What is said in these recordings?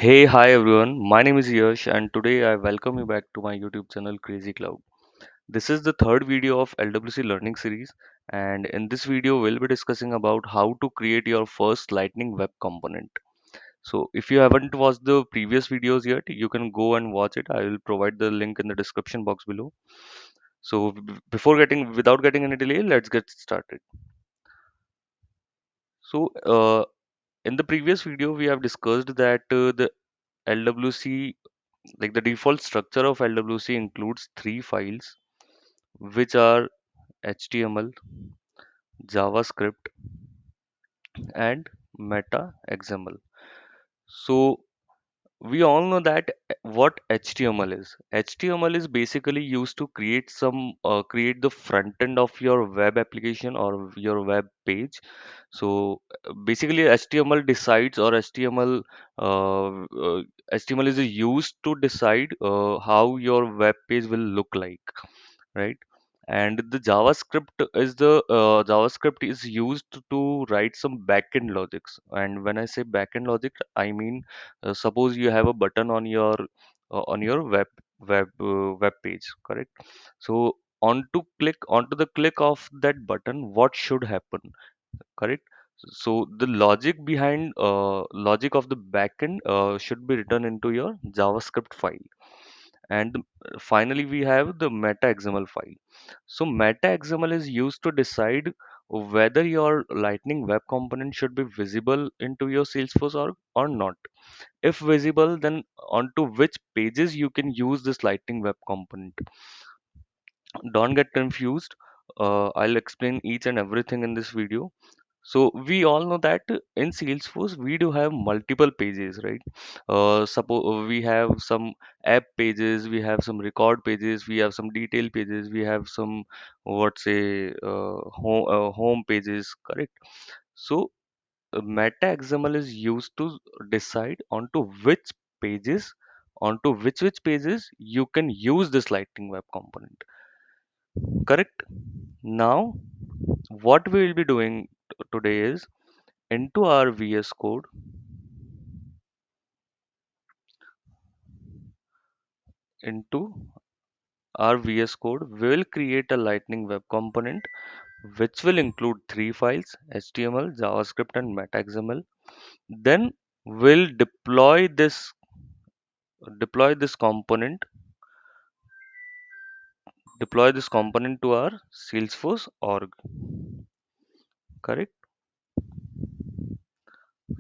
Hey, hi everyone. My name is Yash, and today I welcome you back to my YouTube channel Crazy Cloud. This is the third video of LWC learning series, and in this video, we'll be discussing about how to create your first Lightning web component. So, if you haven't watched the previous videos yet, you can go and watch it. I will provide the link in the description box below. So, without getting any delay, let's get started. So, in the previous video, we have discussed that the LWC like the default structure of LWC includes three files which are HTML, JavaScript and meta XML. So we all know that what HTML is. HTML is basically used to create the front end of your web application or your web page. So basically HTML decides or HTML is used to decide how your web page will look like, right? And the JavaScript is used to write some backend logics. And when I say backend logic, I mean suppose you have a button on your web page, correct? So onto the click of that button, what should happen, correct? So the logic of the backend should be written into your JavaScript file. And finally we have the meta XML file. So meta XML is used to decide whether your lightning web component should be visible into your Salesforce or not. If visible, then onto which pages you can use this lightning web component. Don't get confused. I'll explain each and everything in this video. So we all know that in Salesforce we do have multiple pages, right? Suppose we have some app pages, we have some record pages, we have some detail pages, we have some what say home pages, correct? So meta XML is used to decide onto which pages you can use this Lightning Web Component, correct? Now, what we will be doing today is into our VS Code, into our VS Code, we will create a Lightning Web Component which will include three files: HTML, JavaScript, and MetaXML. Then we'll deploy this component deploy this component to our Salesforce org, correct?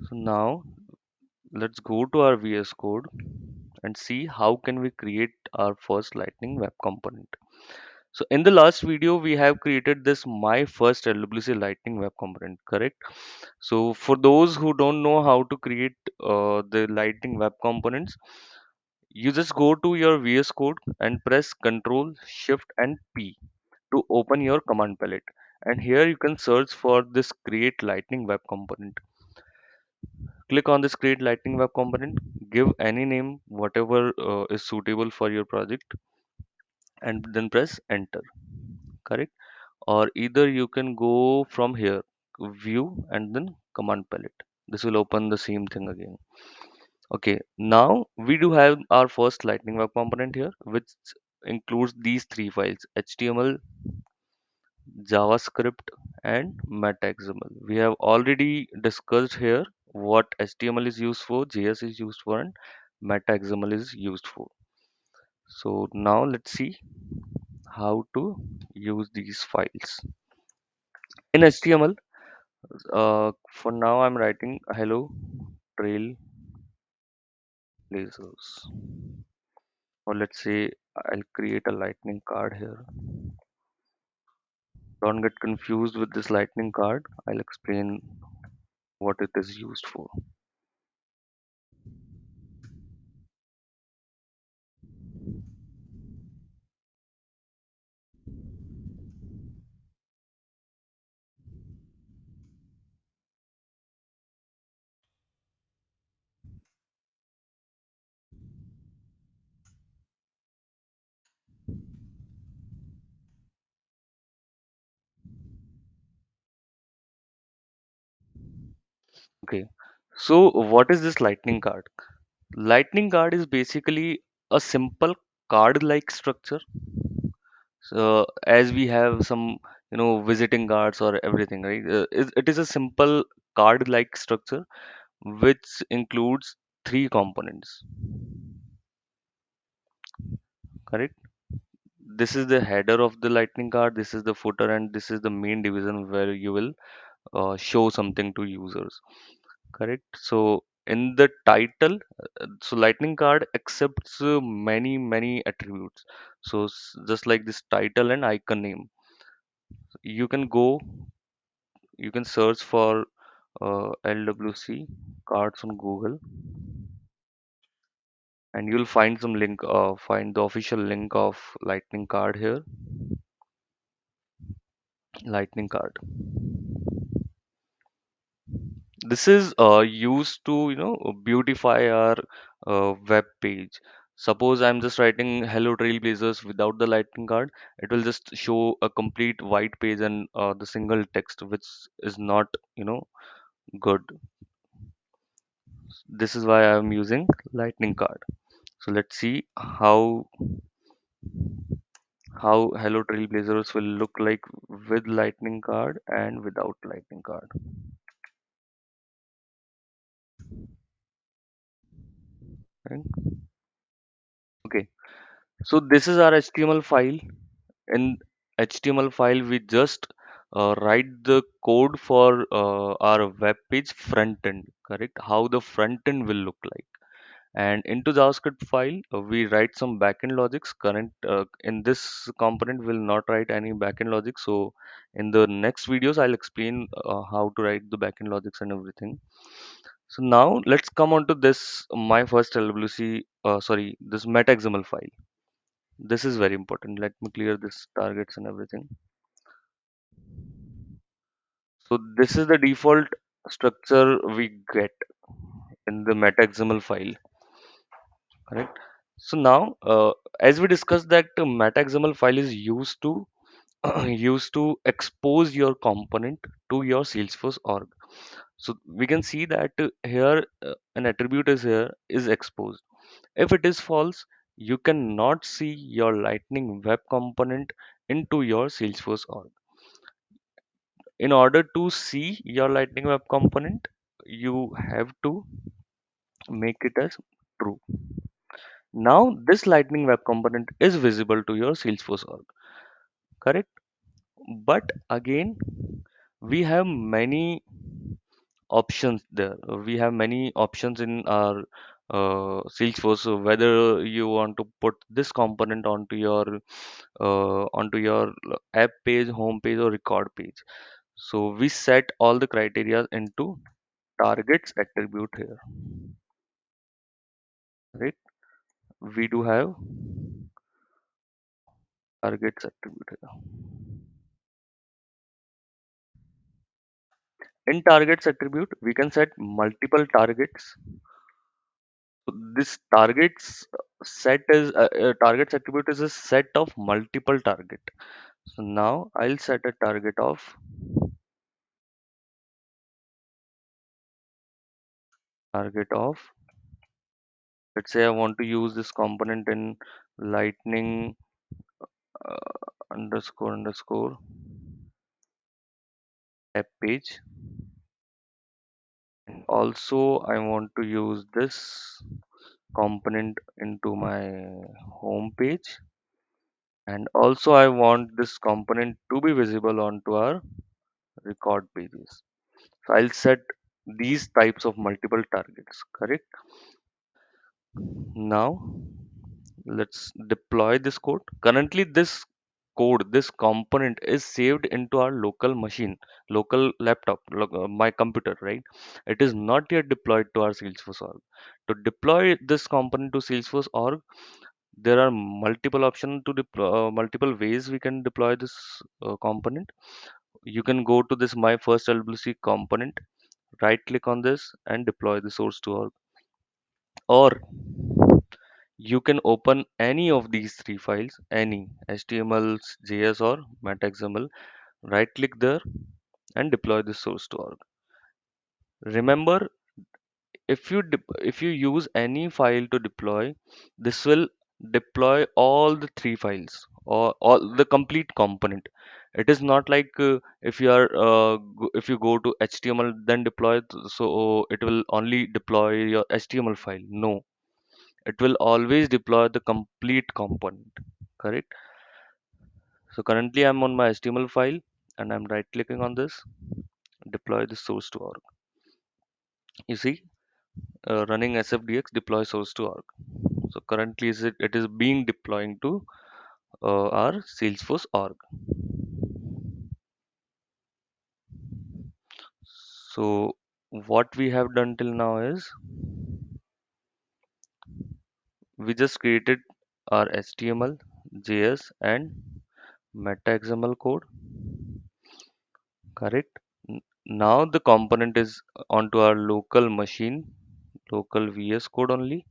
So now let's go to our VS Code and see how can we create our first Lightning Web Component. So in the last video, we have created this my first LWC Lightning Web Component, correct? So for those who don't know how to create the Lightning Web Components, you just go to your VS Code and press Control Shift and P to open your command palette. And here you can search for this Create Lightning Web Component. Click on this Create Lightning Web Component, give any name, whatever is suitable for your project, and then press Enter, correct? Or either you can go from here, view and then command palette. This will open the same thing again. Okay, now we do have our first lightning web component here, which includes these three files: HTML, JavaScript, and MetaXML. We have already discussed here what HTML is used for, JS is used for, and MetaXML is used for. So now let's see how to use these files. In HTML, for now I'm writing hello trailblazers, or let's say I'll create a lightning card here. Don't get confused with this lightning card. I'll explain what it is used for. Okay, so what is this lightning card? Lightning card is basically a simple card-like structure. So as we have some, visiting cards or everything, right? It is a simple card-like structure which includes three components, correct? This is the header of the lightning card, this is the footer, and this is the main division where you will show something to users, correct? So in the title, so lightning card accepts many attributes. So just like this title and icon name, you can go, you can search for LWC cards on Google, and you'll find some link, find the official link of lightning card here. Lightning card, this is used to beautify our web page. Suppose I'm just writing hello trailblazers without the lightning card, it will just show a complete white page and the single text, which is not good. This is why I'm using lightning card. So let's see how hello trailblazers will look like with lightning card and without lightning card, right? Okay, so this is our HTML file. In HTML file, we just write the code for our web page front end, correct? How the front end will look like. And into JavaScript file, we write some backend logics. Current in this component, will not write any backend logic. So in the next videos, I'll explain how to write the backend logics and everything. So now let's come on to this my first LWC, sorry, this meta XML file. This is very important. Let me clear this targets and everything. So this is the default structure we get in the meta XML file, correct? So now, as we discussed that meta XML file is used to used to expose your component to your Salesforce org. So we can see that here an attribute is here is exposed. If it is false, you cannot see your Lightning web component into your Salesforce org. In order to see your Lightning web component, you have to make it as true. Now this Lightning web component is visible to your Salesforce org, correct? But again, we have many options there. We have many options in our Salesforce. So whether you want to put this component onto your app page, home page, or record page. So we set all the criteria into targets attribute here, right? We do have targets attribute here. In targets attribute, we can set multiple targets. So this targets attribute is a set of multiple target. So now I'll set a target of, let's say I want to use this component in lightning underscore app page. And also I want to use this component into my home page, and also I want this component to be visible onto our record pages. So I'll set these types of multiple targets, correct? Now let's deploy this code. Currently this component is saved into our local machine, local laptop, my computer, right? It is not yet deployed to our Salesforce org. To deploy this component to Salesforce org, there are multiple options to deploy, multiple ways we can deploy this component. You can go to this my first LWC component, right click on this and deploy the source to org, or you can open any of these three files, any HTML, JS, or MetaXML, right click there and deploy the source to org. Remember, if you use any file to deploy, this will deploy all the three files or all the complete component. It is not like if you are if you go to HTML then deploy so it will only deploy your HTML file. No, it will always deploy the complete component. Correct. So currently I'm on my HTML file and I'm right clicking on this, deploy the source to org. You see, running sfdx deploy source to org. So currently it is being deploying to our Salesforce org. So what we have done till now is we just created our HTML, JS and meta XML code. Correct. Now the component is onto our local machine, local VS code only,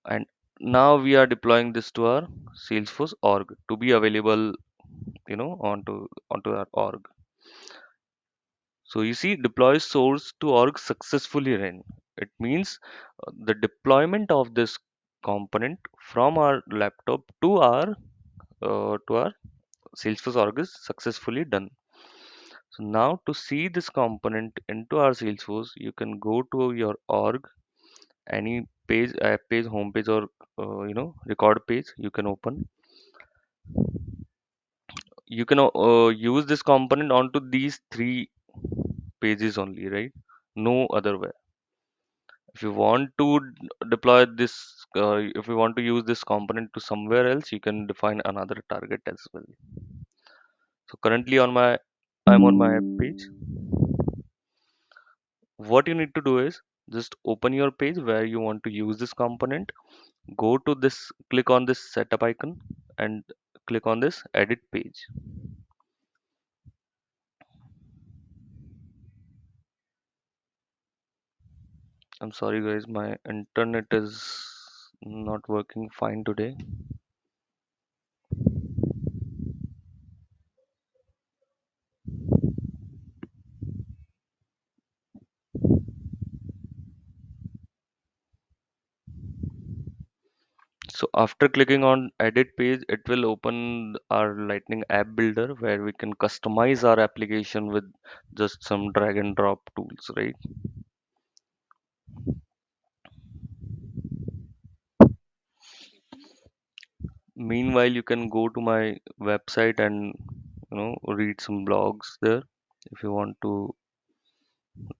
and now we are deploying this to our Salesforce org to be available, onto our org. So you see, deploy source to org successfully ran. It means the deployment of this component from our laptop to our Salesforce org is successfully done. So now to see this component into our Salesforce, you can go to your org, any page, app page, home page, or record page. You can open. You can use this component onto these three pages only, right? No other way. If you want to deploy this, if you want to use this component to somewhere else, you can define another target as well. So currently I'm on my app page. What you need to do is just open your page where you want to use this component. Go to this, click on this setup icon and click on this edit page. I'm sorry guys, my internet is not working fine today. So after clicking on edit page, it will open our Lightning app builder where we can customize our application with just some drag and drop tools, right? Meanwhile, you can go to my website and read some blogs there if you want to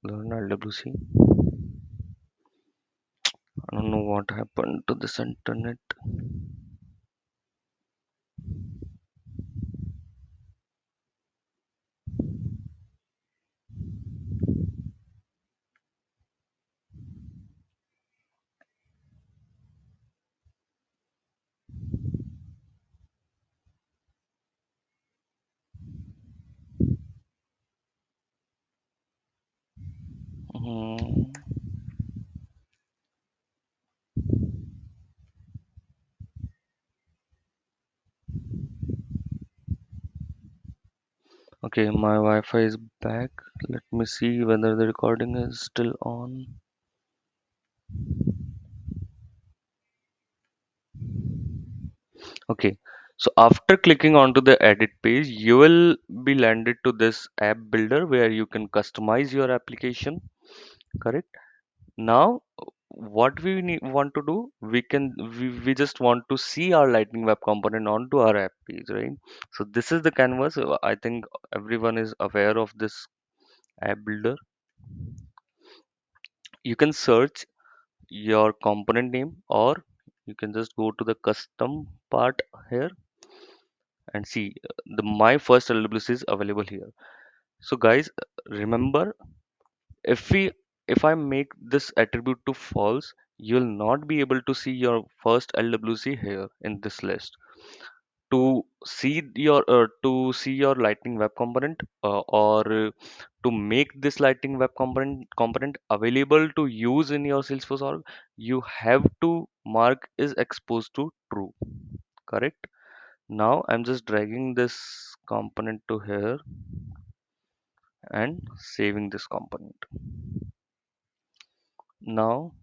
learn LWC. I don't know what happened to this internet. Hmm. Okay, my Wi-Fi is back. Let me see whether the recording is still on. Okay, so after clicking onto the edit page, you will be landed to this app builder where you can customize your application. Correct. Now, what we want to do, we just want to see our Lightning Web Component onto our app page, right? So this is the canvas. I think everyone is aware of this app builder. You can search your component name, or you can just go to the custom part here and see the my first LWC is available here. So guys, remember, if we if I make this attribute to false, you'll not be able to see your first LWC here in this list. To see your Lightning Web Component, or to make this Lightning Web component available to use in your Salesforce org, you have to mark is exposed to true. Correct. Now I'm just dragging this component to here and saving this component. Now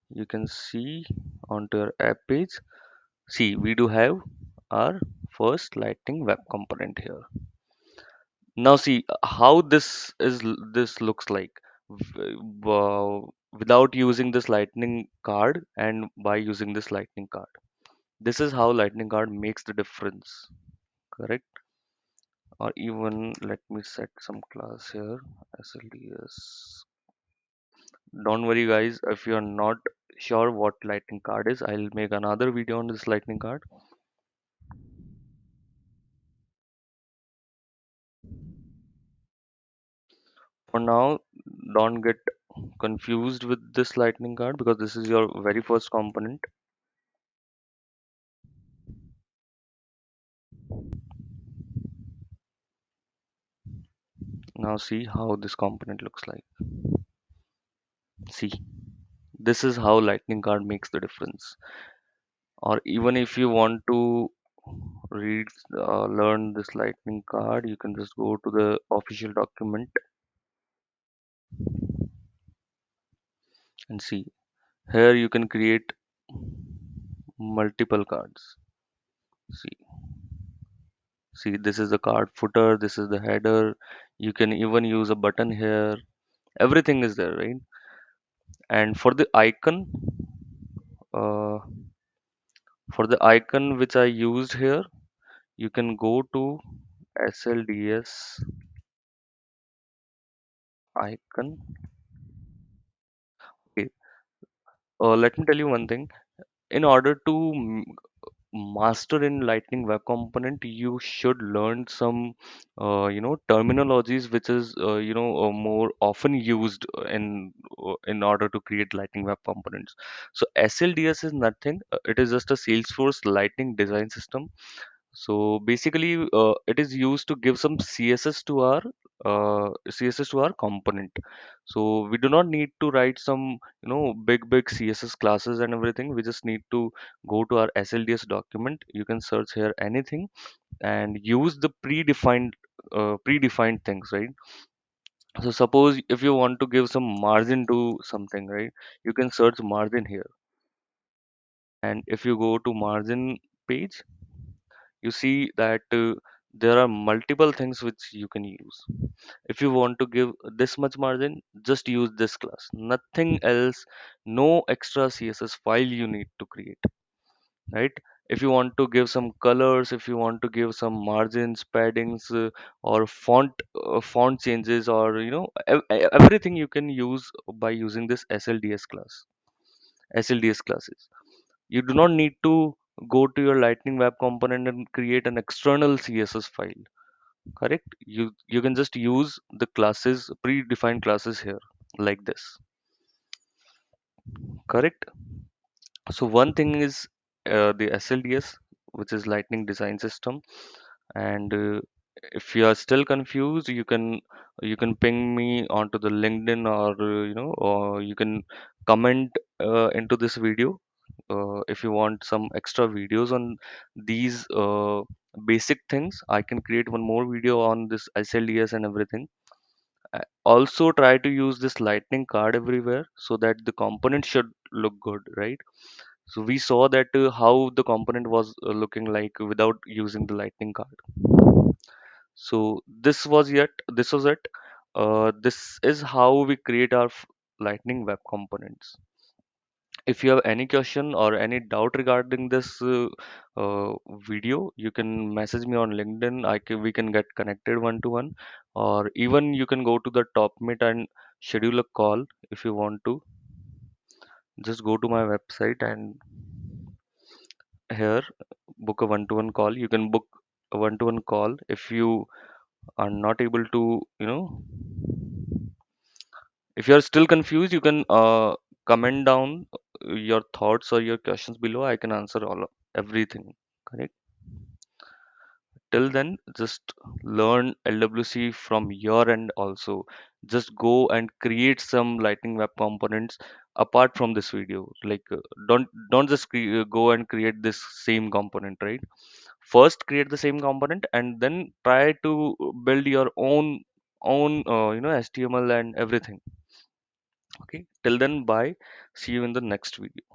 you can see onto your app page. See, we do have our first lightning web component here. Now see how this looks like without using this lightning card and by using this lightning card. This is how lightning card makes the difference, correct? Or even let me set some class here, SLDS. Don't worry guys, if you're not sure what lightning card is, I'll make another video on this lightning card. For now, don't get confused with this lightning card because this is your very first component. Now see how this component looks like. See, this is how lightning card makes the difference. Or even if you want to read learn this lightning card, you can just go to the official document and see. Here you can create multiple cards. See, this is the card footer, this is the header. You can even use a button here. Everything is there, right? And uh, for the icon which I used here, you can go to SLDS icon. Okay. Let me tell you one thing. In order to master in lightning web component, you should learn some terminologies which is more often used in order to create lightning web components. So SLDS is nothing, it is just a Salesforce lightning design system. So basically, it is used to give some CSS to our component. So we do not need to write some big CSS classes and everything. We just need to go to our SLDS document. You can search here anything and use the predefined things, right? So suppose if you want to give some margin to something, right? You can search margin here, and if you go to margin page, you see that there are multiple things which you can use. If you want to give this much margin, just use this class, nothing else. No extra CSS file you need to create, right? If you want to give some colors, if you want to give some margins, paddings, or font changes, or everything you can use by using this SLDS classes. You do not need to go to your lightning web component and create an external CSS file, correct? You can just use the classes, predefined classes here, like this, correct? So one thing is the SLDS, which is lightning design system. And if you are still confused, you can ping me onto the LinkedIn, or or you can comment into this video. If you want some extra videos on these basic things, I can create one more video on this SLDS and everything. Also try to use this lightning card everywhere so that the component should look good, right? So we saw that how the component was looking like without using the lightning card. So this was it. This is how we create our lightning web components. If you have any question or any doubt regarding this video, you can message me on LinkedIn. We can get connected one to one, or even you can go to the top meet and schedule a call if you want to. Just go to my website and here book a one-to-one call. You can book a one-to-one call if you are not able to, if you are still confused, you can comment down your thoughts or your questions below. I can answer everything. Correct. Till then, just learn LWC from your end also. Just go and create some Lightning Web components apart from this video. Like don't just go and create this same component, right? First create the same component and then try to build your own HTML and everything. Okay, till then, bye. See you in the next video.